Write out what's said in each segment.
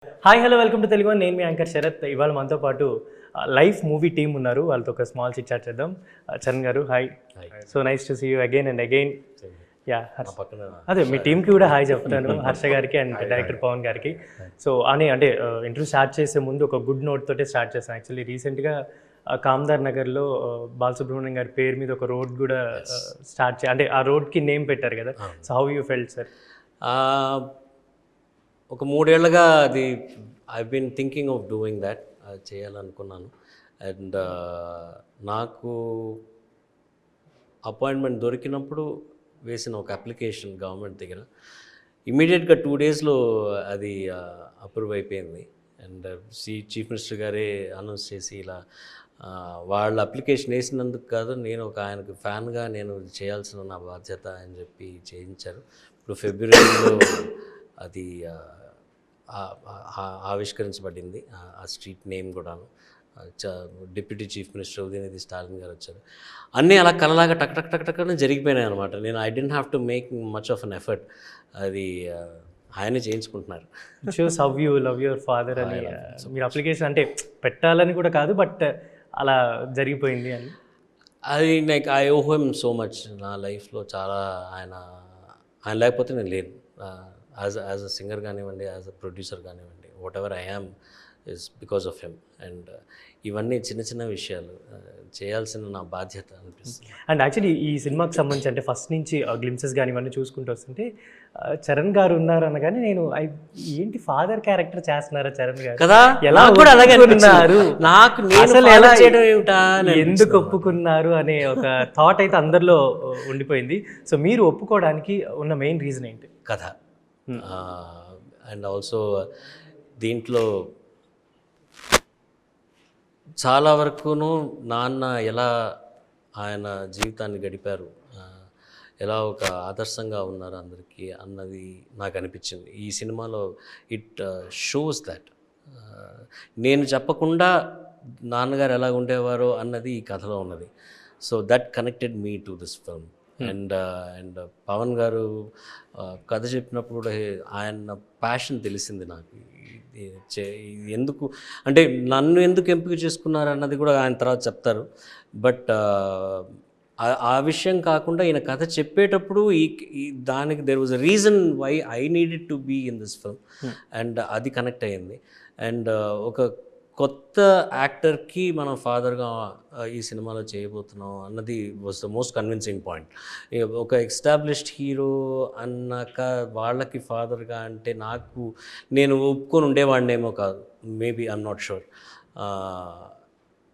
Hi hello welcome to Telugu నేను మీ anchor Sarath. ఇవాళ మనతో పాటు లైఫ్ మూవీ టీమ్ ఉన్నారు. వాళ్ళతో ఒక స్మాల్ చిట్ చాట్ చేద్దాం. Charan garu hi. So nice to see you again and again. Ya అదే మీ టీంకి కూడా హాయ్ చెప్తాను, హర్ష గారికి అండ్ డైరెక్టర్ పవన్ గారికి. సో అంటే ఇంటర్వ్యూ స్టార్ట్ చేసే ముందు ఒక గుడ్ నోట్ తోటే స్టార్ట్ చేస్తాను. యాక్చువల్లీ రీసెంట్గా కామ్దార్ నగర్లో బాలసుబ్రహ్మణ్యం గారి పేరు మీద ఒక రోడ్ కూడా స్టార్ట్ అంటే ఆ రోడ్కి నేమ్ పెట్టారు కదా. So how you felt sir? ఒక 3 ఏళ్ళుగా అది I been thinking of doing that, అది చేయాలనుకున్నాను. అండ్ నాకు అపాయింట్మెంట్ దొరికినప్పుడు వేసిన ఒక అప్లికేషన్ గవర్నమెంట్ దగ్గర ఇమీడియట్గా 2 డేస్లో అది అప్రూవ్ అయిపోయింది. అండ్ చీఫ్ మినిస్టర్ గారే అనౌన్స్ చేసి ఇలా వాళ్ళ అప్లికేషన్ వేసినందుకు కాదు, నేను ఒక ఆయనకు ఫ్యాన్గా నేను చేయాల్సిన నా బాధ్యత అని చెప్పి చేయించారు. ఇప్పుడు ఫిబ్రవరిలో అది ఆవిష్కరించబడింది, ఆ స్ట్రీట్ నేమ్ కూడాను. Deputy chief minister Udhayanidhi Stalin గారు వచ్చారు. అన్నీ అలా కలలాగా టక్ టక్ టక్ టక్ అని జరిగిపోయినాయి అనమాట. నేను I didn't have to make much of an effort. అది ఆయనే చేయించుకుంటున్నారు. Shows how you love your father అని. మీరు అప్లికేషన్ అంటే పెట్టాలని కూడా కాదు, బట్ అలా జరిగిపోయింది అని. అది like I owe him so much. నా లైఫ్లో చాలా ఆయన లేకపోతే నేను లేను. యాజ్ అ సింగర్ కానివ్వండి, యాజ్ అ ప్రొడ్యూసర్ కానివ్వండి, whatever I am is because of him. And ఇవన్నీ చిన్న చిన్న విషయాలు చేయాల్సిన నా బాధ్యత అనిపిస్తుంది. అండ్ యాక్చువల్లీ ఈ సినిమాకి సంబంధించి అంటే ఫస్ట్ నుంచి గ్లిమ్సెస్ కానీ ఇవన్నీ చూసుకుంటూ వస్తుంటే చరణ్ గారు ఉన్నారు అనగానే నేను ఏంటి ఫాదర్ క్యారెక్టర్ చేస్తున్నారా చరణ్ గారు కదా, ఎలా కూడా అలాగే ఉన్నారు, నాకు అసలు ఎలా చేయడం ఏమిటా, ఎందుకు ఒప్పుకున్నారు అనే ఒక థాట్ అయితే అందరిలో ఉండిపోయింది. సో మీరు ఒప్పుకోవడానికి ఉన్న మెయిన్ రీజన్ ఏంటి? కథ. అండ్ ఆల్సో దీంట్లో చాలా వరకును నాన్న ఎలా ఆయన జీవితాన్ని గడిపారు, ఎలా ఒక ఆదర్శంగా ఉన్నారు అందరికీ అన్నది నాకు అనిపించింది. ఈ సినిమాలో ఇట్ షోస్ దట్. నేను చెప్పకుండా నాన్నగారు ఎలా ఉండేవారో అన్నది ఈ కథలో ఉన్నది. So that connected me to this film. And Pavan garu కథ చెప్పినప్పుడు కూడా ఆయన ప్యాషన్ తెలిసింది నాకు. ఎందుకు అంటే నన్ను ఎందుకు ఎంపిక చేసుకున్నారు అన్నది కూడా ఆయన తర్వాత చెప్తారు. బట్ ఆ విషయం కాకుండా ఈయన కథ చెప్పేటప్పుడు దానికి there was a reason why I needed to be in this film. And అది కనెక్ట్ అయ్యింది. అండ్ ఒక కొత్త యాక్టర్కి మనం ఫాదర్గా ఈ సినిమాలో చేయబోతున్నాం అన్నది was the most convincing point. ఒక ఎస్టాబ్లిష్డ్ హీరో అన్నాక వాళ్ళకి ఫాదర్గా అంటే నేను ఒప్పుకొని ఉండేవాడినేమో కాదు, maybe I'm not sure.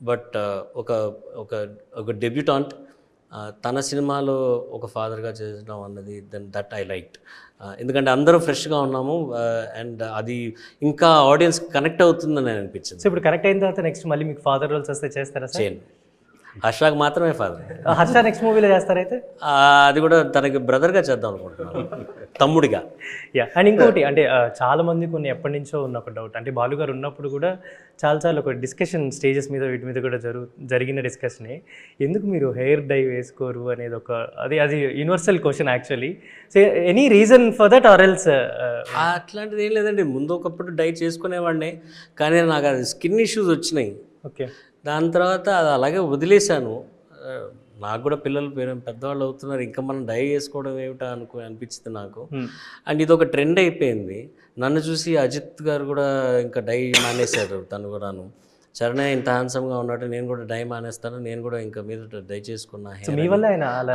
But ఒక డెబ్యూటాంట్ తన సినిమాలో ఒక ఫాదర్గా చేయడం అన్నది దట్ ఐ లైక్డ్. ఎందుకంటే అందరం ఫ్రెష్గా ఉన్నాము అండ్ అది ఇంకా ఆడియన్స్ కనెక్ట్ అవుతుందని అనిపించింది. సో ఇప్పుడు కనెక్ట్ అయిన తర్వాత నెక్స్ట్ మళ్ళీ మీకు ఫాదర్ రోల్స్ వస్తే చేస్తారా? చేయను, హర్షకి మాత్రమే ఫాదర్. హర్ష నెక్స్ట్ మూవీలో చేస్తారైతే? అది కూడా తనకి బ్రదర్గా చేద్దాం అనుకుంటున్నాను, తమ్ముడిగా. యా. అండ్ ఇంకోటి అంటే చాలా మంది కొన్ని ఎప్పటి నుంచో ఉన్న ఒక డౌట్, అంటే బాలు గారు ఉన్నప్పుడు కూడా చాలా ఒక డిస్కషన్ స్టేజెస్ మీద వీటి మీద కూడా జరిగిన డిస్కషనే, ఎందుకు మీరు హెయిర్ డై వేసుకోరు అనేది ఒక అది universal question actually. So any reason for that or else? అట్లాంటిది ఏం లేదండి, ముందు ఒకప్పుడు డై చేసుకునేవాడిని, కానీ నాకు అది స్కిన్ ఇష్యూస్ వచ్చినాయి. ఓకే. దాని తర్వాత అది అలాగే వదిలేశాను. నాకు కూడా పిల్లలు పెద్దవాళ్ళు అవుతున్నారు, ఇంకా మనం డై చేసుకోవడం ఏమిటా అనిపించింది నాకు. అండ్ ఇది ఒక ట్రెండ్ అయిపోయింది. నన్ను చూసి అజిత్ గారు కూడా ఇంకా డై మానేశారు. తను కూడాను చరణ్ ఇంత హ్యాండ్సమ్గా ఉన్నట్టు నేను కూడా డై మానేస్తాను, నేను కూడా ఇంకా మీద డై చేసుకున్నా. మీ వల్ల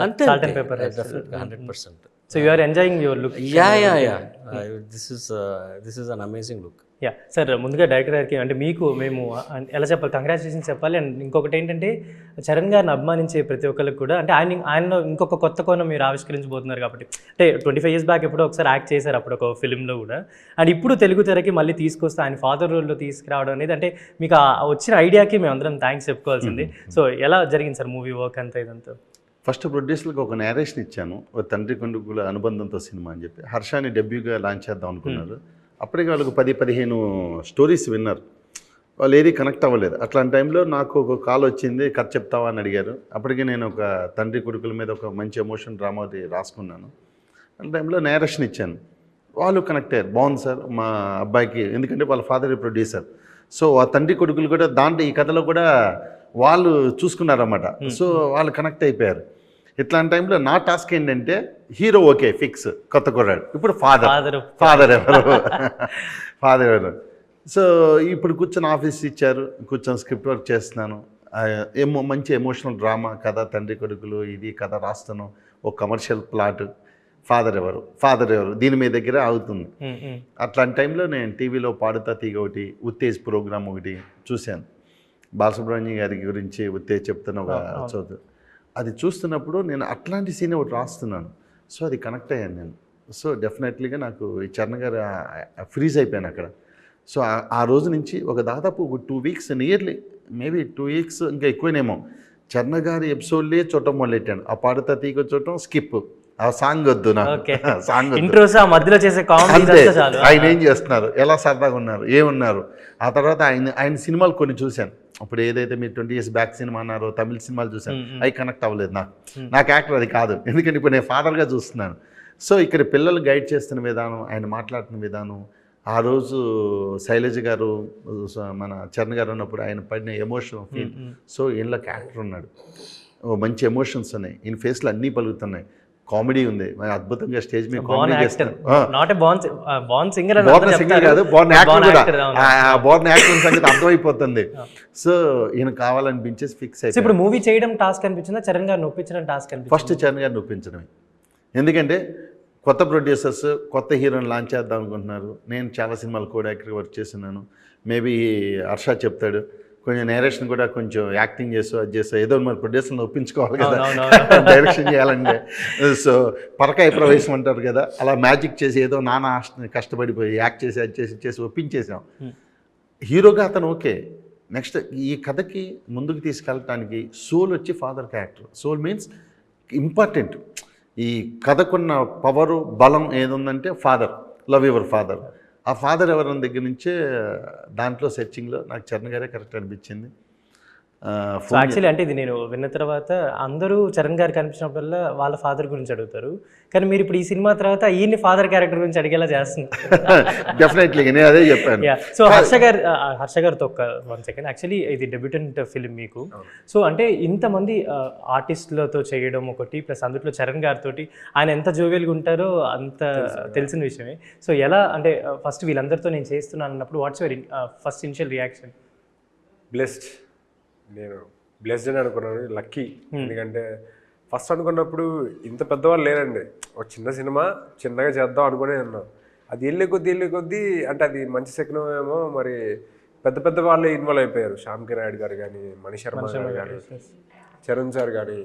అంతే, 100%. So you are enjoying your look? Ya. This is an amazing look. Ya sir, ముందుగా డైరెక్టర్ గారికి అంటే మేము ఎలా చెప్పాలి, కంగ్రాచులేషన్స్ చెప్పాలి. అండ్ ఇంకొకటి ఏంటంటే చరణ్ గారిని అభిమానించే ప్రతి ఒక్కరికి కూడా అంటే ఆయనలో ఇంకొక కొత్త కోణం మీరు ఆవిష్కరించబోతున్నారు కాబట్టి, అంటే 25 years బ్యాక్ ఎప్పుడో ఒకసారి యాక్ట్ చేశారు అప్పుడు ఒక ఫిల్మ్లో కూడా, అండ్ ఇప్పుడు తెలుగు తెరకి మళ్ళీ తీసుకొస్తే ఆయన ఫాదర్ రోల్లో తీసుకురావడం అనేది అంటే మీకు వచ్చిన ఐడియాకి మేము అందరం థ్యాంక్స్ చెప్పుకోవాల్సింది. సో ఎలా జరిగింది సార్ మూవీ వర్క్ అంతా ఇదంతా? ఫస్ట్ ప్రొడ్యూసర్కి ఒక నేరేషన్ ఇచ్చాను, ఒక తండ్రి కొడుకుల అనుబంధంతో సినిమా అని చెప్పి. హర్షాని డెబ్యూగా లాంచ్ చేద్దాం అనుకున్నారు. అప్పటికి వాళ్ళకు 10-15 స్టోరీస్ విన్నారు, వాళ్ళు ఏది కనెక్ట్ అవ్వలేదు. అట్లాంటి టైంలో నాకు ఒక కాల్ వచ్చింది, కథ చెప్తావా అని అడిగారు. అప్పటికి నేను ఒక తండ్రి కొడుకుల మీద ఒక మంచి ఎమోషన్ డ్రామా రాసుకున్నాను. ఆ టైంలో నేరేషన్ ఇచ్చాను. వాళ్ళు కనెక్ట్ అయ్యారు. బాగుంది సార్ మా అబ్బాయికి, ఎందుకంటే వాళ్ళ ఫాదర్ ప్రొడ్యూసర్. సో ఆ తండ్రి కొడుకులు కూడా దాంట్లో ఈ కథలో కూడా వాళ్ళు చూసుకున్నారన్నమాట. సో వాళ్ళు కనెక్ట్ అయిపోయారు. ఇట్లాంటి టైంలో నా టాస్క్ ఏంటంటే హీరో ఓకే ఫిక్స్, కొత్త కుర్రాడు, ఇప్పుడు ఫాదర్ ఎవరు. సో ఇప్పుడు కూర్చొని ఆఫీస్ ఇచ్చారు, కూర్చొని స్క్రిప్ట్ వర్క్ చేస్తున్నాను. మంచి ఎమోషనల్ డ్రామా కథ, తండ్రి కొడుకులు ఇది కథ రాస్తాను. ఒక కమర్షియల్ ప్లాట్, ఫాదర్ ఎవరు దీని మీ దగ్గర అవుతుంది. అట్లాంటి టైంలో నేను టీవీలో పాడుతా తీగ ఒకటి, ఉత్తేజ్ ప్రోగ్రామ్ ఒకటి చూశాను. బాలసుబ్రహ్మణ్యం గారి గురించి ఉత్తేజ్ చెప్తున్న ఒక చోటు, అది చూస్తున్నప్పుడు నేను అట్లాంటి సీన్ ఒకటి రాస్తున్నాను. సో అది కనెక్ట్ అయ్యాను నేను. సో డెఫినెట్లీగా నాకు ఈ చరణ్ గారు ఫ్రీజ్ అయిపోయాను అక్కడ. సో ఆ రోజు నుంచి ఒక దాదాపు ఒక 2 వీక్స్, నియర్లీ మేబీ 2 వీక్స్ ఇంకా ఎక్కువనేమో, చరణ్ గారి ఎపిసోడ్లే చూడటం మొదలెట్టాను. ఆ పాడుతా తీగ చూడటం స్కిప్, ఆ సాంగ్ వద్దు నాకు, సాంగ్ మధ్యలో చేసే అంతే. ఆయన ఏం చేస్తున్నారు, ఎలా సరదాగా ఉన్నారు, ఏమున్నారు. ఆ తర్వాత ఆయన సినిమాలు కొన్ని చూశాను. అప్పుడు ఏదైతే మీరు 20 years బ్యాక్ సినిమా అన్నారో, తమిళ సినిమాలు చూశాను, అవి కనెక్ట్ అవ్వలేదు నాకు యాక్టర్ అది కాదు. ఎందుకంటే ఇప్పుడు నేను ఫాదర్గా చూస్తున్నాను. సో ఇక్కడ పిల్లలు గైడ్ చేస్తున్న విధానం, ఆయన మాట్లాడుతున్న విధానం, ఆ రోజు శైలజ గారు మన చరణ్ గారు ఉన్నప్పుడు ఆయన పడిన ఎమోషన్ ఫీల్. సో ఈయనలో క్యారెక్టర్ ఉన్నాడు, మంచి ఎమోషన్స్ ఉన్నాయి, ఈయన ఫేస్లో అన్నీ పలుకుతున్నాయి, కామెడీ ఉంది, అద్భుతంగా స్టేజ్ మీద కామెడీ చేస్తారు. సింగర్ కాదు, బోర్న్ యాక్టర్ కూడా. బోర్న్ యాక్టర్ సంగతి అర్థమైపోతుంది. సో ఈయన కావాలనిపించేసి ఫిక్స్ అయిపోయి ఇప్పుడు మూవీ చేయడం టాస్క్ అనిపించిందా, చరణ్ గారిని ఒప్పించడం టాస్క్ అనిపించింది? ఫస్ట్ చరణ్ గారిని ఒప్పించడమే. ఎందుకంటే కొత్త ప్రొడ్యూసర్స్ కొత్త హీరోని లాంచ్ చేద్దాం అనుకుంటున్నారు. నేను చాలా సినిమాలు కూడా యాక్టర్ వర్క్ చేస్తున్నాను. మేబీ హర్ష చెప్తాడు, కొంచెం నేరేషన్ కూడా కొంచెం యాక్టింగ్ చేస్తూ అది చేస్తూ ఏదో మరి ప్రొడ్యూసర్ని ఒప్పించుకోవాలి కదా, డైరెక్షన్ చేయాలంటే. సో పరకాయ ప్రవేశం అంటారు కదా, అలా మ్యాజిక్ చేసి ఏదో నానా కష్టపడిపోయి యాక్ట్ చేసి అది చేసి ఒప్పించేసాం. హీరోగా అతను ఓకే. నెక్స్ట్ ఈ కథకి ముందుకు తీసుకెళ్ళటానికి సోల్ వచ్చి father character. Soul means important. ఈ కథకున్న పవరు బలం ఏదుందంటే ఫాదర్, లవ్ యువర్ ఫాదర్. ఆ ఫాదర్ ఎవరైనా దగ్గర నుంచే దాంట్లో సెర్చింగ్లో నాకు చరణ్ గారే కరెక్ట్ అనిపించింది. యాక్చువల్లీ అంటే ఇది నేను విన్న తర్వాత అందరూ చరణ్ గారు కనిపించినప్పుడల్లా వాళ్ళ ఫాదర్ గురించి అడుగుతారు, కానీ మీరు ఇప్పుడు ఈ సినిమా తర్వాత ఈయన్ని ఫాదర్ క్యారెక్టర్ గురించి అడిగేలా చేస్తున్నారు. డెఫినెట్లీ నేను అదే చెప్పాను. సో హర్ష గారితో ఒక 1 second, యాక్చువల్లీ ఇది డెబ్యూటెంట్ ఫిల్మ్ మీకు. సో అంటే ఇంతమంది ఆర్టిస్టులతో చేయడం ఒకటి, ప్లస్ అందులో చరణ్ గారితో ఆయన ఎంత జోవియల్గా ఉంటారో అంత తెలిసిన విషయమే. సో ఎలా అంటే ఫస్ట్ వీళ్ళందరితో నేను చేస్తున్నాను అన్నప్పుడు what's your first initial reaction? నేను బ్లెస్డ్ అని అనుకున్నాను, లక్కీ. ఎందుకంటే ఫస్ట్ అనుకున్నప్పుడు ఇంత పెద్దవాళ్ళు లేరండి, ఒక చిన్న సినిమా చిన్నగా చేద్దాం అనుకునే ఉన్నాం. అది వెళ్ళే కొద్దీ అంటే అది మంచి శకునం ఏమో, మరి పెద్ద వాళ్ళే ఇన్వాల్వ్ అయిపోయారు. శ్యామ్కి నాయుడు గారు కానీ, మణిశర్మ గారు కానీ, చరణ్ సార్ కానీ,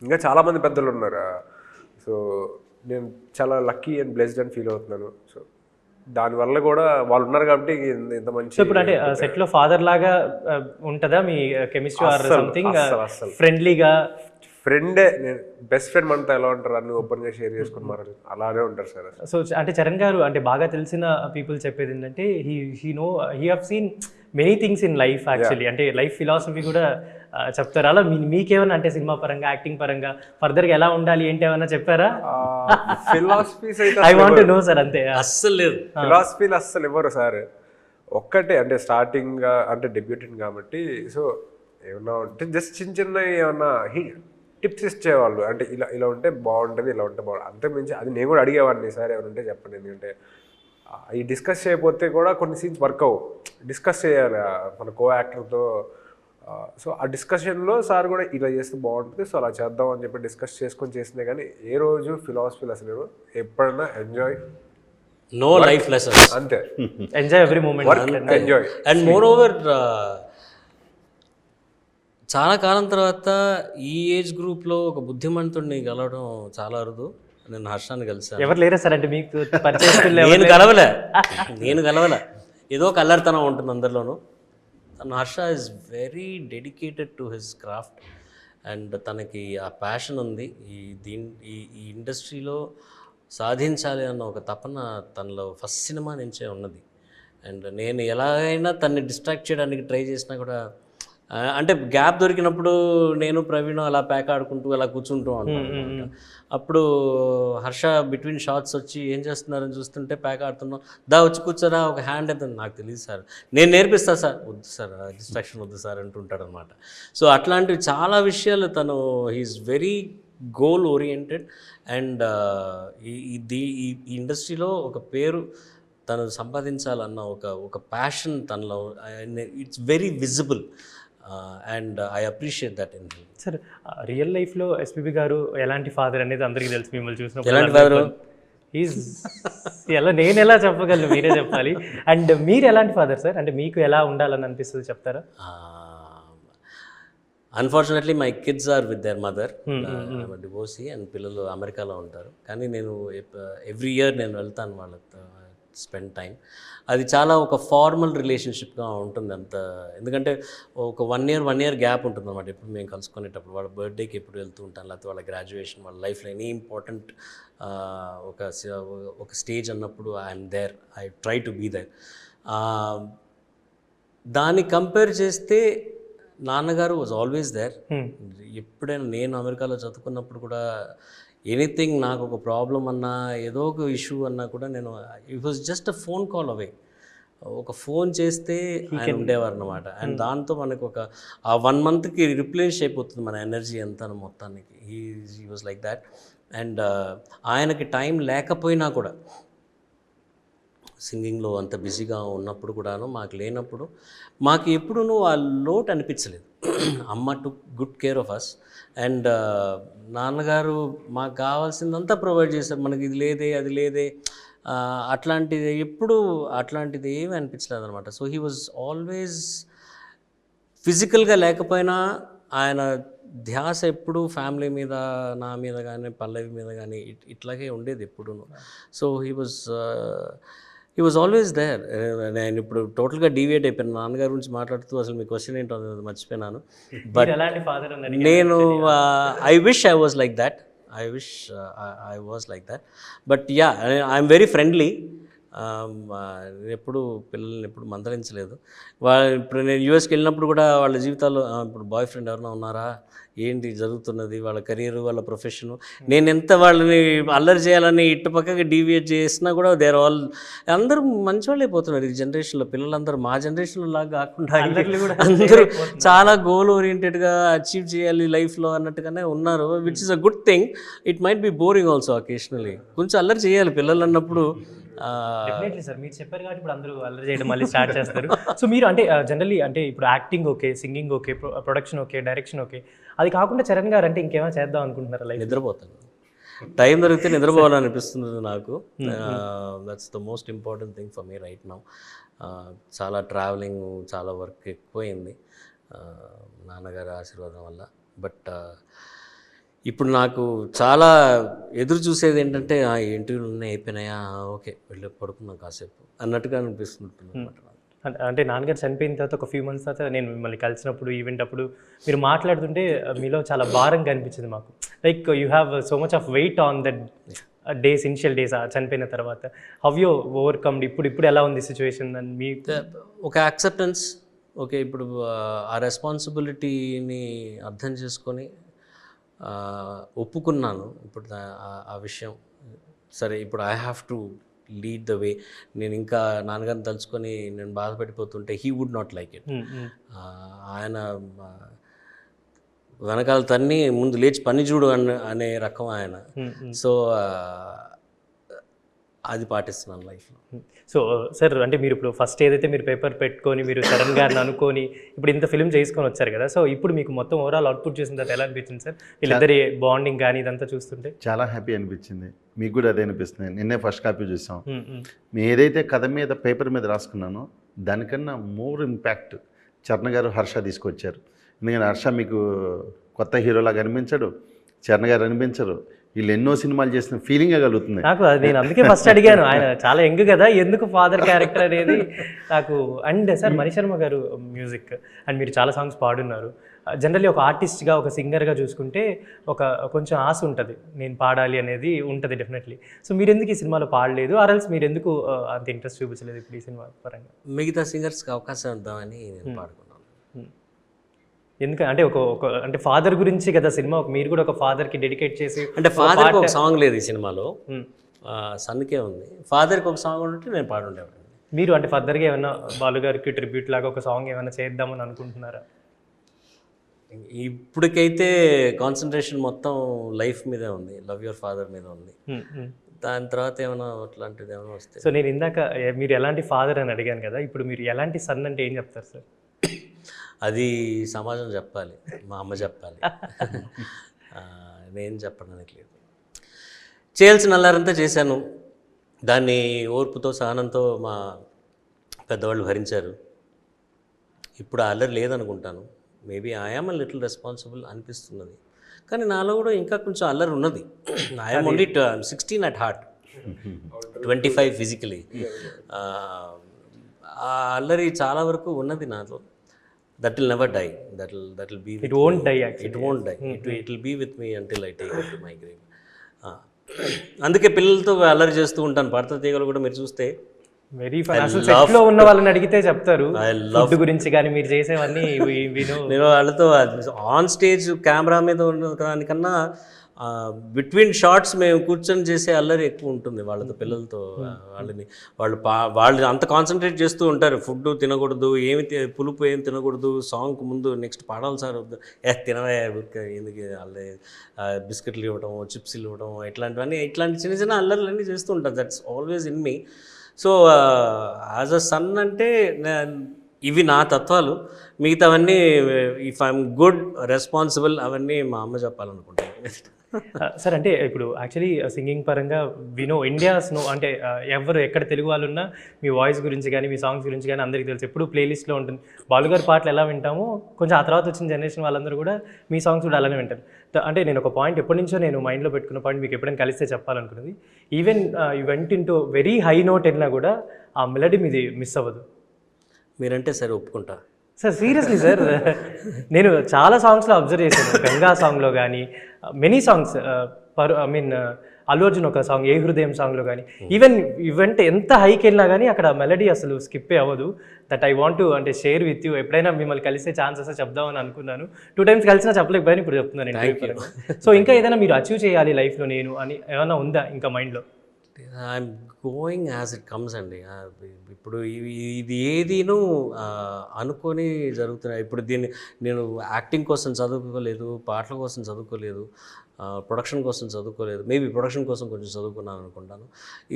ఇంకా చాలామంది పెద్దలు ఉన్నారు. సో నేను చాలా లక్కీ అండ్ బ్లెస్డ్ అని ఫీల్ అవుతున్నాను. సో దానివల్ల కూడా వాళ్ళు ఉన్నారు కాబట్టి ఇంత మంచి. ఇప్పుడు అంటే సెట్ లో ఫాదర్ లాగా ఉంటుందా మీ కెమిస్ట్రీ ఆర్ సంథింగ్, ఫ్రెండ్లీగా? ఫ్రెండే, నేను బెస్ట్ ఫ్రెండ్ మనతో ఎలా ఉంటారు అన్ని ఓపెన్ గా షేర్ చేసుకుని మరి అలానే ఉంటారు సార్. సో అంటే చరణ్ గారు అంటే బాగా తెలిసిన పీపుల్ చెప్పేది ఏంటంటే he have seen many things in life. Actually అంటే లైఫ్ ఫిలాసఫీ కూడా చెప్తారు. అలా మీకేమన్నా అంటే సినిమా పరంగా, యాక్టింగ్ పరంగా ఫర్దర్గా ఎలా ఉండాలి ఏంటి ఏమన్నా చెప్పారా? ఫిలాసఫీస్ అయితే I want to know sir. అంతే అస్సలు లేదు, ఫిలాసఫీలు అస్సలు ఇవ్వరు సార్. ఒక్కటే అంటే స్టార్టింగ్ అంటే డెబ్యూటెంట్ కాబట్టి, సో ఏమన్నా అంటే జస్ట్ చిన్న ఏమన్నా టిప్స్ ఇచ్చేవాళ్ళు. అంటే ఇలా ఉంటే బాగుంటుంది, ఇలా ఉంటే బాగుంటుంది, అంతకుమించి అది నేను కూడా అడిగేవాడిని, సార్ ఏమైనా ఉంటే చెప్పండి. ఎందుకంటే ఈ డిస్కస్ చేయకపోతే కూడా కొన్ని సీన్స్ వర్క్ అవ్వు, డిస్కస్ చేయాలి మన కో యాక్టర్తో. సో ఆ డిస్కషన్లో సార్ కూడా ఇలా చేస్తే బాగుంటుంది, సో అలా చేద్దాం అని చెప్పి డిస్కస్ చేసుకొని చేసినా కానీ ఏ రోజు ఫిలాసఫీలు అసలు ఎప్పుడైనా ఎంజాయ్, నో లైఫ్ లెసన్స్, అంతే. Enjoy every moment, enjoy. And moreover చాలా కాలం తర్వాత ఈ ఏజ్ గ్రూప్లో ఒక బుద్ధిమంతుడిని కలవడం చాలా అరుదు. నేను హర్షాన్ని కలిసాను. ఎవరు లేరా సార్ అంటే మీకు నేను కలవలే, ఏదో ఒక అల్లరితనం ఉంటుంది అందరిలోనూ. Harsha is very dedicated to his craft and తనకి ఆ ప్యాషన్ ఉంది. ఈ ఇండస్ట్రీలో సాధించాలి అన్న ఒక తపన తనలో ఫస్ట్ సినిమా నుంచే ఉన్నది. అండ్ నేను ఎలాగైనా తన్ని డిస్ట్రాక్ట్ చేయడానికి ట్రై చేసినా కూడా అంటే గ్యాప్ దొరికినప్పుడు నేను ప్రవీణ్ అలా ప్యాక్ ఆడుకుంటూ అలా కూర్చుంటూ ఉంటాం అన్నమాట. అప్పుడు హర్ష బిట్వీన్ షాట్స్ వచ్చి ఏం చేస్తున్నారని చూస్తుంటే ప్యాక్ ఆడుతున్నాం, దా వచ్చి కూర్చోరా ఒక హ్యాండ్ ఎంత, నాకు తెలియదు సార్, నేను నేర్పిస్తా సార్, వద్దు సార్ డిస్ట్రాక్షన్ వద్దు సార్ అంటుంటాడు అనమాట. సో అట్లాంటివి చాలా విషయాలు తను he's very goal oriented. And ఈ ఇండస్ట్రీలో ఒక పేరు తను సంపాదించాలన్న ఒక ప్యాషన్ తనలో, it's very visible and I appreciate that in him. Sir real లైఫ్లో ఎస్పీబీ గారు ఎలాంటి ఫాదర్ అనేది అందరికీ తెలుసు, మిమ్మల్ని చూసినప్పుడు ఎలాంటి ఫాదరు? నేను ఎలా చెప్పగలను, మీరే చెప్పాలి. అండ్ మీరు ఎలాంటి ఫాదర్ సార్, అంటే మీకు ఎలా ఉండాలని అనిపిస్తుంది చెప్తారా? Unfortunately my kids are with their mother, divorcee, and పిల్లలు అమెరికాలో ఉంటారు. కానీ నేను ఎవ్రీ ఇయర్ నేను వెళ్తాను వాళ్ళతో స్పెండ్ టైం. అది చాలా ఒక ఫార్మల్ రిలేషన్షిప్గా ఉంటుంది అంత, ఎందుకంటే ఒక 1 year గ్యాప్ ఉంటుంది అనమాట. ఎప్పుడు మేము కలుసుకునేటప్పుడు వాళ్ళ బర్త్డేకి ఎప్పుడు వెళ్తూ ఉంటాను, లేకపోతే వాళ్ళ గ్రాడ్యుయేషన్, వాళ్ళ లైఫ్లో ఎనీ ఇంపార్టెంట్ ఒక స్టేజ్ అన్నప్పుడు I'm there, I try to be there. దాన్ని కంపేర్ చేస్తే నాన్నగారు వాజ్ ఆల్వేస్ దేర్. ఎప్పుడైనా నేను అమెరికాలో చదువుకున్నప్పుడు కూడా ఎనీథింగ్, నాకు ఒక ప్రాబ్లం అన్నా, ఏదో ఒక ఇష్యూ అన్నా కూడా నేను, it was just a phone call away. ఒక ఫోన్ చేస్తే ఆయన ఉండేవారు అనమాట. అండ్ దాంతో మనకు ఆ 1 monthకి రిప్లేస్ అయిపోతుంది మన ఎనర్జీ అంతా మొత్తానికి. He was like that. And ఆయనకి టైం లేకపోయినా కూడా, సింగింగ్లో అంత బిజీగా ఉన్నప్పుడు కూడాను, మాకు లేనప్పుడు మాకు ఎప్పుడూ ఆ లోటు అనిపించలేదు. అమ్మ took good care of us. And నాన్నగారు మాకు కావాల్సిందంతా ప్రొవైడ్ చేశారు. మనకి ఇది లేదే, అది లేదే, అట్లాంటిది ఏమీ అనిపించలేదు అనమాట. సో హీ వాజ్ ఆల్వేస్, ఫిజికల్గా లేకపోయినా ఆయన ధ్యాస ఎప్పుడు ఫ్యామిలీ మీద, నా మీద కానీ, పల్లవి మీద కానీ ఇట్లాగే ఉండేది ఎప్పుడూ. So he was always there. నేను ఇప్పుడు టోటల్గా డీవియేట్ అయిపోయాను నాన్నగారి గురించి మాట్లాడుతూ. అసలు మీ క్వశ్చన్ ఏంటో మర్చిపోయినాను. బట్ ఎలాంటి ఫాదర్ నేను I wish I was like that. I was like that. But yeah, I'm very friendly. ఎప్పుడు పిల్లల్ని ఎప్పుడు మందలించలేదు. ఇప్పుడు నేను యూఎస్కి వెళ్ళినప్పుడు కూడా వాళ్ళ జీవితాల్లో ఇప్పుడు బాయ్ ఫ్రెండ్ ఎవరైనా ఉన్నారా, ఏంటి జరుగుతున్నది, వాళ్ళ కెరీర్, వాళ్ళ ప్రొఫెషను, నేను ఎంత వాళ్ళని అల్లరి చేయాలని ఇటు పక్కకి డీవియేట్ చేసినా కూడా దేర్ ఆల్, అందరూ మంచి వాళ్ళు అయిపోతున్నారు ఈ జనరేషన్లో. పిల్లలందరూ మా జనరేషన్లో లాగా కాకుండా అందరూ చాలా గోల్ ఓరియంటెడ్గా అచీవ్ చేయాలి లైఫ్లో అన్నట్టుగానే ఉన్నారు, which is a good thing. It might be boring also occasionally. కొంచెం అల్లరి చేయాలి పిల్లలు అన్నప్పుడు. డెఫినెట్లీ సార్, మీరు చెప్పారు కాబట్టి ఇప్పుడు అందరూ అల్లరి చేయడం మళ్ళీ స్టార్ట్ చేస్తారు. సో మీరు అంటే జనరల్లీ అంటే ఇప్పుడు acting okay, singing okay, production okay, direction okay, అది కాకుండా చరణ్ గారు అంటే ఇంకేమైనా చేద్దాం అనుకుంటున్నారా లైఫ్? నిద్రపోతాను, టైం దొరికితే నిద్రపోవాలనిపిస్తుంది నాకు. That's the most important thing for me right now. చాలా ట్రావెలింగ్, చాలా వర్క్ ఎక్కువైంది నాన్నగారి ఆశీర్వాదం వల్ల. బట్ ఇప్పుడు నాకు చాలా ఎదురు చూసేది ఏంటంటే, ఇంటర్వ్యూలు ఉన్నాయి, అయిపోయినాయా, ఓకే వెళ్ళి పడుకుందాం కాసేపు అన్నట్టుగా అనిపిస్తుంటుంది అనమాట. అంటే నాన్నగారు చనిపోయిన తర్వాత ఒక ఫ్యూ మంత్స్ తర్వాత నేను మిమ్మల్ని కలిసినప్పుడు, ఈవెంట్ అప్పుడు మీరు మాట్లాడుతుంటే మీలో చాలా భారంగా అనిపించింది మాకు. Like you have so much of weight on that days, initial days చనిపోయిన తర్వాత. హౌ యూ ఓవర్కమ్, ఇప్పుడు ఎలా ఉంది సిచ్యువేషన్? అని మీ ఒక యాక్సెప్టెన్స్, ఓకే ఇప్పుడు ఆ రెస్పాన్సిబిలిటీని అర్థం చేసుకొని ఒప్పుకున్నాను ఇప్పుడు ఆ విషయం. సరే ఇప్పుడు I have to lead the way. నేను ఇంకా నాన్నగారిని తలుచుకొని నేను బాధపడిపోతుంటే he would not like it. ఆయన వెనకాల తన్ని ముందు లేచి పని చూడు అనే రకం ఆయన. సో అది పాటిస్తున్నాను లైఫ్లో. సో సార్ అంటే మీరు ఇప్పుడు ఫస్ట్ ఏదైతే మీరు పేపర్ పెట్టుకొని మీరు చరణ్ గారిని అనుకొని ఇప్పుడు ఇంత ఫిల్మ్ చేసుకొని వచ్చారు కదా, సో ఇప్పుడు మీకు మొత్తం ఓవరాల్ అవుట్పుట్ చూసిన తర్వాత ఎలా అనిపించింది సార్? వీళ్ళిద్దరి బాండింగ్ కానీ ఇదంతా చూస్తుంటే చాలా హ్యాపీ అనిపించింది. మీకు కూడా అదే అనిపిస్తుంది. నిన్నే ఫస్ట్ కాపీ చూసాం. మీ ఏదైతే కథ మీద పేపర్ మీద రాసుకున్నానో దానికన్నా మోర్ ఇంపాక్ట్ చరణ్ గారు, హర్ష తీసుకొచ్చారు. ఎందుకంటే హర్ష మీకు కొత్త హీరోలాగా అనిపించడు, చరణ్ గారు అనిపించరు. వీళ్ళు ఎన్నో సినిమాలు చేసిన ఫీలింగే కలుగుతుంది నాకు. అది నేను అందుకే ఫస్ట్ అడిగాను, ఆయన చాలా యంగ్ కదా, ఎందుకు ఫాదర్ క్యారెక్టర్ అనేది నాకు. అండ్ సార్ మణిశర్మ గారు మ్యూజిక్, అండ్ మీరు చాలా సాంగ్స్ పాడున్నారు. జనరల్లీ ఒక ఆర్టిస్ట్గా, ఒక సింగర్గా చూసుకుంటే కొంచెం ఆశ ఉంటుంది, నేను పాడాలి అనేది ఉంటుంది డెఫినెట్లీ. సో మీరు ఎందుకు ఈ సినిమాలో పాడలేదు, ఆర్ఎల్స్ మీరు ఎందుకు అంత ఇంట్రెస్ట్ చూపించలేదు ఇప్పుడు ఈ సినిమా పరంగా? మిగతా సింగర్స్కి అవకాశం ఇద్దామని నేను పాడుకున్నాను. ఎందుకంటే అంటే ఒక అంటే ఫాదర్ గురించి కదా సినిమా, మీరు కూడా ఒక ఫాదర్కి డెడికేట్ చేసి అంటే ఫాదర్కి ఒక సాంగ్ లేదు ఈ సినిమాలో, సన్కే ఉంది. ఫాదర్కి ఒక సాంగ్ ఉంటే నేను పాడుండేవాడిని. మీరు అంటే ఫర్దర్గా ఏమైనా బాలుగారికి ట్రిబ్యూట్ లాగా ఒక సాంగ్ ఏమైనా చేద్దామని అనుకుంటున్నారా? ఇప్పటికైతే కాన్సన్ట్రేషన్ మొత్తం లైఫ్ మీదే ఉంది, లవ్ యువర్ ఫాదర్ మీద ఉంది. దాని తర్వాత ఏమైనా అట్లాంటిది ఏమైనా వస్తే. సో నేను ఇందాక మీరు ఎలాంటి ఫాదర్ అని అడిగాను కదా, ఇప్పుడు మీరు ఎలాంటి సన్ అంటే ఏం చెప్తారు సార్? అది సమాజం చెప్పాలి, మా అమ్మ చెప్పాలి. నేను చెప్పడానికి లేదు. చేయాల్సిన అల్లారంతా చేశాను, దాన్ని ఓర్పుతో సహనంతో మా పెద్దవాళ్ళు భరించారు. ఇప్పుడు ఆ అల్లరి లేదనుకుంటాను. మేబీ ఐఎమ్ లిటిల్ రెస్పాన్సిబుల్ అనిపిస్తున్నది, కానీ నాలో కూడా ఇంకా కొంచెం అల్లరి ఉన్నది. I'm only 16 at heart, 25 physically. ఆ అల్లరి చాలా వరకు ఉన్నది నాలో. That will never die, that will be, it won't die, it won't die, it will be with me until I take it to my grave. అందుకే పిల్లలతో అల్లరి చేస్తూ ఉంటాను. పడత తీగలు కూడా మీరు చూస్తే వెరీ ఫన్. అసలు సెట్లో ఉన్న వాళ్ళని అడిగితే చెప్తారు ఫుడ్ గురించి, కానీ మీరు చేసేవన్నీ నేను వాళ్ళతో ఆన్ స్టేజ్ కెమెరా మీద ఉండడానికన్నా బిట్వీన్ షార్ట్స్ మేము కూర్చొని చేసే అల్లరి ఎక్కువ ఉంటుంది వాళ్ళతో, పిల్లలతో. వాళ్ళు అంత కాన్సన్ట్రేట్ చేస్తూ ఉంటారు. ఫుడ్ తినకూడదు, పులుపు ఏమి తినకూడదు, సాంగ్కి ముందు నెక్స్ట్ పాడాలి సార్, వద్దు తినవే ఎందుకు, అల్లరి బిస్కెట్లు ఇవ్వడం, చిప్స్లు ఇవ్వడం, ఇట్లాంటి చిన్న చిన్న అల్లర్లన్నీ చేస్తూ ఉంటారు. That's always in me. So as a son అంటే ఇవి నా తత్వాలు. మిగతావన్నీ ఇఫ్ ఐఎమ్ గుడ్ రెస్పాన్సిబుల్ అవన్నీ మా అమ్మ చెప్పాలనుకుంటాను. సార్ అంటే ఇప్పుడు యాక్చువల్లీ సింగింగ్ పరంగా వినో ఇండియాస్ నో అంటే ఎవరు ఎక్కడ తెలుగు వాళ్ళు ఉన్నా మీ వాయిస్ గురించి కానీ మీ సాంగ్స్ గురించి కానీ అందరికీ తెలుసు, ఎప్పుడు ప్లేలిస్ట్లో ఉంటుంది. బాలుగారి పాటలు ఎలా వింటామో కొంచెం ఆ తర్వాత వచ్చిన జనరేషన్ వాళ్ళందరూ కూడా మీ సాంగ్స్ కూడా అలానే వింటారు. అంటే నేను ఒక పాయింట్ ఎప్పటి నుంచో నేను మైండ్లో పెట్టుకున్న పాయింట్ మీకు ఎప్పుడైనా కలిస్తే చెప్పాలనుకున్నది, even you went into very high note వెళ్ళినా కూడా ఆ మెలడీ మీది మిస్ అవ్వదు. మీరంటే సరే ఒప్పుకుంటా సార్, సీరియస్లీ సార్. నేను చాలా సాంగ్స్లో అబ్జర్వ్ చేశాను, గంగా సాంగ్లో కానీ మెనీ సాంగ్స్, అల్లు అర్జున్ ఒక సాంగ్ ఏ హృదయం సాంగ్లో కానీ ఈవెన్ ఈవెంట్ ఎంత హైకి వెళ్ళినా కానీ అక్కడ మెలడీ అసలు స్కిప్పే అవ్వదు. దట్ ఐ వాంట్ టు అంటే షేర్ విత్ యూ. ఎప్పుడైనా మిమ్మల్ని కలిసే ఛాన్స్ వస్తే చెప్దామని అనుకున్నాను. 2 times కలిసినా చెప్పలేకపోయాను, ఇప్పుడు చెప్తున్నాను. సో ఇంకా ఏదైనా మీరు అచీవ్ చేయాలి లైఫ్లో నేను అని ఏమైనా ఉందా ఇంకా మైండ్లో? I'm going as it comes అండి. ఇప్పుడు ఇది ఏదీను అనుకొని జరుగుతున్నాయి. ఇప్పుడు దీన్ని నేను యాక్టింగ్ కోసం చదువుకోలేదు, పాటల కోసం చదువుకోలేదు, ప్రొడక్షన్ కోసం చదువుకోలేదు. మేబీ ప్రొడక్షన్ కోసం కొంచెం చదువుకున్నాను అనుకుంటాను.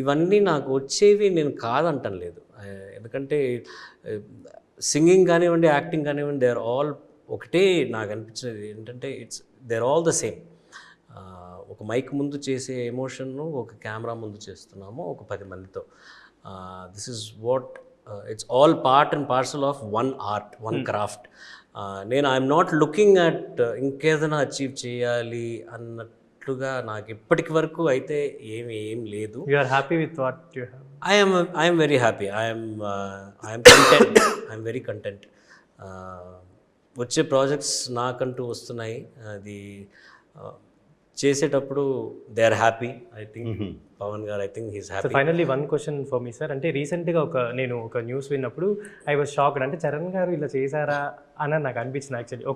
ఇవన్నీ నాకు వచ్చేవి నేను కాదంటం లేదు. ఎందుకంటే సింగింగ్ కానివ్వండి, యాక్టింగ్ కానివ్వండి, దే ఆర్ ఆల్ ఒకటే. నాకు అనిపించినది ఏంటంటే they are all the same. ఒక మైక్ ముందు చేసే ఎమోషన్ను ఒక కెమెరా ముందు చేస్తున్నాము ఒక 10 మందితో. This is what it's all part and parcel of one art, one craft. నేను ఐఎమ్ నాట్ లుకింగ్ అట్ ఇంకేదైనా అచీవ్ చేయాలి అన్నట్లుగా నాకు ఇప్పటికి వరకు అయితే ఏం లేదు. You are happy with what you have? I'm very happy. I'm content. I'm very content. వచ్చే ప్రాజెక్ట్స్ నాకంటూ వస్తున్నాయి. అది చేసేటప్పుడు they are happy. I think Pawan garu, I think he's happy. Finally one question for మీ సార్. అంటే రీసెంట్గా నేను ఒక న్యూస్ విన్నప్పుడు ఐ వాజ్ షాక్డ్. అంటే చరణ్ గారు ఇలా చేశారా అని నాకు అనిపించింది. యాక్చువల్లీ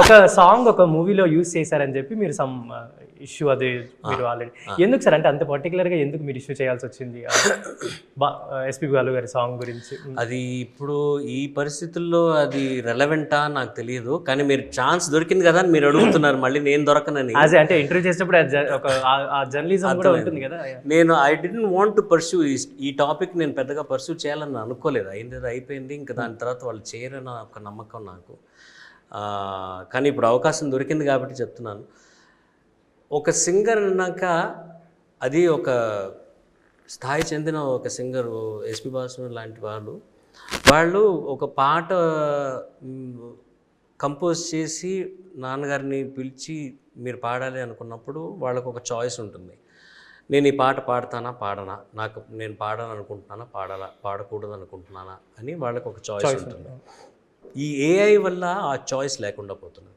ఒక సాంగ్ ఒక మూవీలో యూజ్ చేశారని చెప్పి మీరు సమ్ ఇష్యూ అది మీరు ఆల్రెడీ ఎందుకు సార్ అంటే అంత పర్టికులర్గా ఎందుకు మీరు ఇష్యూ చేయాల్సి వచ్చింది ఎస్పీ బాలు గారి సాంగ్ గురించి? అది ఇప్పుడు ఈ పరిస్థితుల్లో అది రెలవెంటా నాకు తెలియదు, కానీ మీరు ఛాన్స్ దొరికింది కదా అని మీరు అడుగుతున్నారు మళ్ళీ. నేను దొరకనని అంటే ఇంటర్వ్యూ చేసేటప్పుడు ఆ జర్నలిజం కూడా ఉంటుంది కదా. నేను I didn't want to pursue ఈ టాపిక్. నేను పెద్దగా పర్స్యూ చేయాలని అనుకోలేదు. అయిపోయింది. ఇంకా దాని తర్వాత వాళ్ళు చేయరని ఒక నమ్మకం నాకు. కానీ ఇప్పుడు అవకాశం దొరికింది కాబట్టి చెప్తున్నాను. ఒక సింగర్ అన్నాక అది ఒక స్థాయి చెందిన ఒక సింగర్, ఎస్పీ బాలసుబ్రహ్మణ్యం లాంటి వాళ్ళు ఒక పాట కంపోజ్ చేసి నాన్నగారిని పిలిచి మీరు పాడాలి అనుకున్నప్పుడు వాళ్ళకు ఒక చాయిస్ ఉంటుంది. నేను ఈ పాట పాడతానా పాడనా, నేను పాడాలని అనుకుంటున్నానా పాడకూడదు అనుకుంటున్నానా అని వాళ్ళకు ఒక చాయిస్ ఉంటుంది. ఈ ఏఐ వల్ల ఆ చాయిస్ లేకుండా పోతున్నది.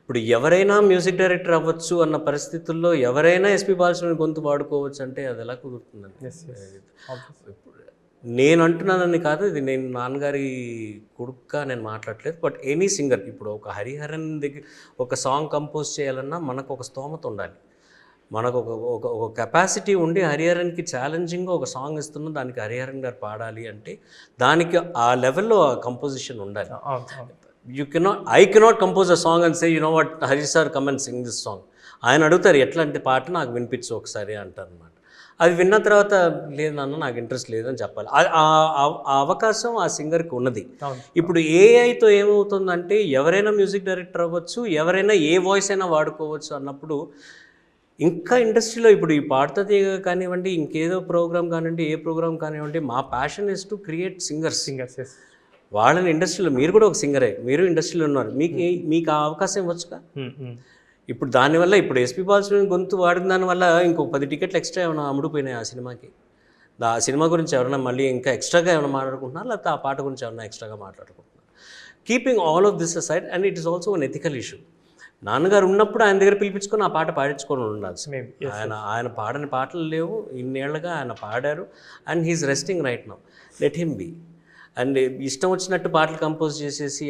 ఇప్పుడు ఎవరైనా మ్యూజిక్ డైరెక్టర్ అవ్వచ్చు అన్న పరిస్థితుల్లో ఎవరైనా ఎస్పీ బాలసుబ్రహ్మణ్యం గొంతు వాడుకోవచ్చు అంటే అది ఎలా కుదురుతుందండి? నేను అంటున్నానని కాదు, ఇది నేను నాన్నగారి కొడుకుగా నేను మాట్లాడలేదు. బట్ ఎనీ సింగర్, ఇప్పుడు ఒక హరిహరన్ దగ్గర ఒక సాంగ్ కంపోజ్ చేయాలన్నా మనకు ఒక స్తోమత ఉండాలి, మనకు ఒక కెపాసిటీ ఉండి హరిహరన్కి ఛాలెంజింగ్గా ఒక సాంగ్ ఇస్తున్నా దానికి హరిహరన్ గారు పాడాలి అంటే దానికి ఆ లెవెల్లో ఆ కంపోజిషన్ ఉండాలి. I cannot compose a song and say you know what Hari sir come and Singh this song. ఆయన అడుగుతారు ఎట్లాంటి పాట నాకు వినిపించు ఒకసారి అంటారు అనమాట. అది విన్న తర్వాత లేదు నాన్న నాకు ఇంట్రెస్ట్ లేదని చెప్పాలి. ఆ అవకాశం ఆ సింగర్కి ఉన్నది. ఇప్పుడు ఏఐతో ఏమవుతుందంటే ఎవరైనా మ్యూజిక్ డైరెక్టర్ అవ్వచ్చు, ఎవరైనా ఏ వాయిస్ అయినా వాడుకోవచ్చు అన్నప్పుడు ఇంకా ఇండస్ట్రీలో ఇప్పుడు ఈ పాడుతుంది కానివ్వండి, ఇంకేదో ప్రోగ్రామ్ కానివ్వండి, ఏ ప్రోగ్రామ్ కానివ్వండి, మా passion is to create singers. వాళ్ళని ఇండస్ట్రీలో, మీరు కూడా ఒక సింగరే, మీరు ఇండస్ట్రీలో ఉన్నారు, మీకు ఆ అవకాశం ఇవ్వచ్చుగా. ఇప్పుడు దానివల్ల ఇప్పుడు ఎస్పీ బాలసుబ్రహ్మణ్యం గొంతు వాడిన దానివల్ల ఇంకొక 10 టికెట్లు ఎక్స్ట్రా ఏమైనా అమ్ముడుపోయినాయి ఆ సినిమాకి. ఆ సినిమా గురించి ఎవరైనా మళ్ళీ ఇంకా ఎక్స్ట్రాగా ఏమైనా మాట్లాడుకుంటున్నారు, లేకపోతే ఆ పాట గురించి ఏమైనా ఎక్స్ట్రాగా మాట్లాడుకుంటున్నారు. Keeping all of this aside, and it is also an ethical issue. నాన్నగారు ఉన్నప్పుడు ఆయన దగ్గర పిలిపించుకొని ఆ పాట పాడించుకొని ఉండాల్సి. ఆయన పాడని పాటలు లేవు, ఇన్నేళ్లుగా ఆయన పాడారు, and he's resting right now. Let him be. And ఇష్టం వచ్చినట్టు పాటలు కంపోజ్ చేసేసి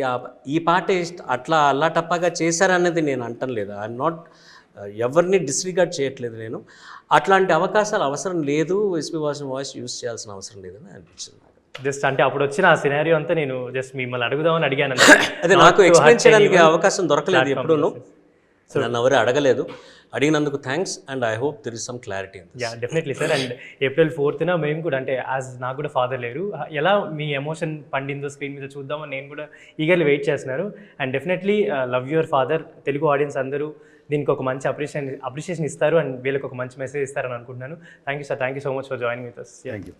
ఈ పాట అట్లా అల్లా టప్పాగా చేశారన్నది నేను అంటం లేదు. ఐఎమ్ నాట్ ఎవరిని డిస్రిగార్డ్ చేయట్లేదు నేను. అట్లాంటి అవకాశాలు అవసరం లేదు, ఎస్పీ బాలసుబ్రహ్మణ్యం వాయిస్ యూజ్ చేయాల్సిన అవసరం లేదని అనిపించింది నాకు. జస్ట్ అంటే అప్పుడు వచ్చిన ఆ సినారియో అంతా నేను జస్ట్ మిమ్మల్ని అడుగుదామని అడిగాను. అదే నాకు ఎక్స్ప్లెయిన్ చేయడానికి అవకాశం దొరకలేదు ఎప్పుడూను, నన్ను ఎవరు అడగలేదు. అడిగినందుకు thanks, and I hope there is some clarity. Yeah definitely sir. And April 4th మేము కూడా, అంటే యాజ్ నాకు కూడా ఫాదర్ లేరు, ఎలా మీ ఎమోషన్ పండిందో స్క్రీన్ మీద చూద్దామని నేను కూడా ఈగర్లీ వెయిట్ చేస్తున్నారు. And definitely love your father. Telugu audience అందరూ దీనికి ఒక మంచి అప్రిషియేషన్ ఇస్తారు, అండ్ వీళ్ళకి ఒక మంచి మెసేజ్ ఇస్తారని అనుకుంటున్నాను. Thank you sir, thank you so much for joining with us. Thank you.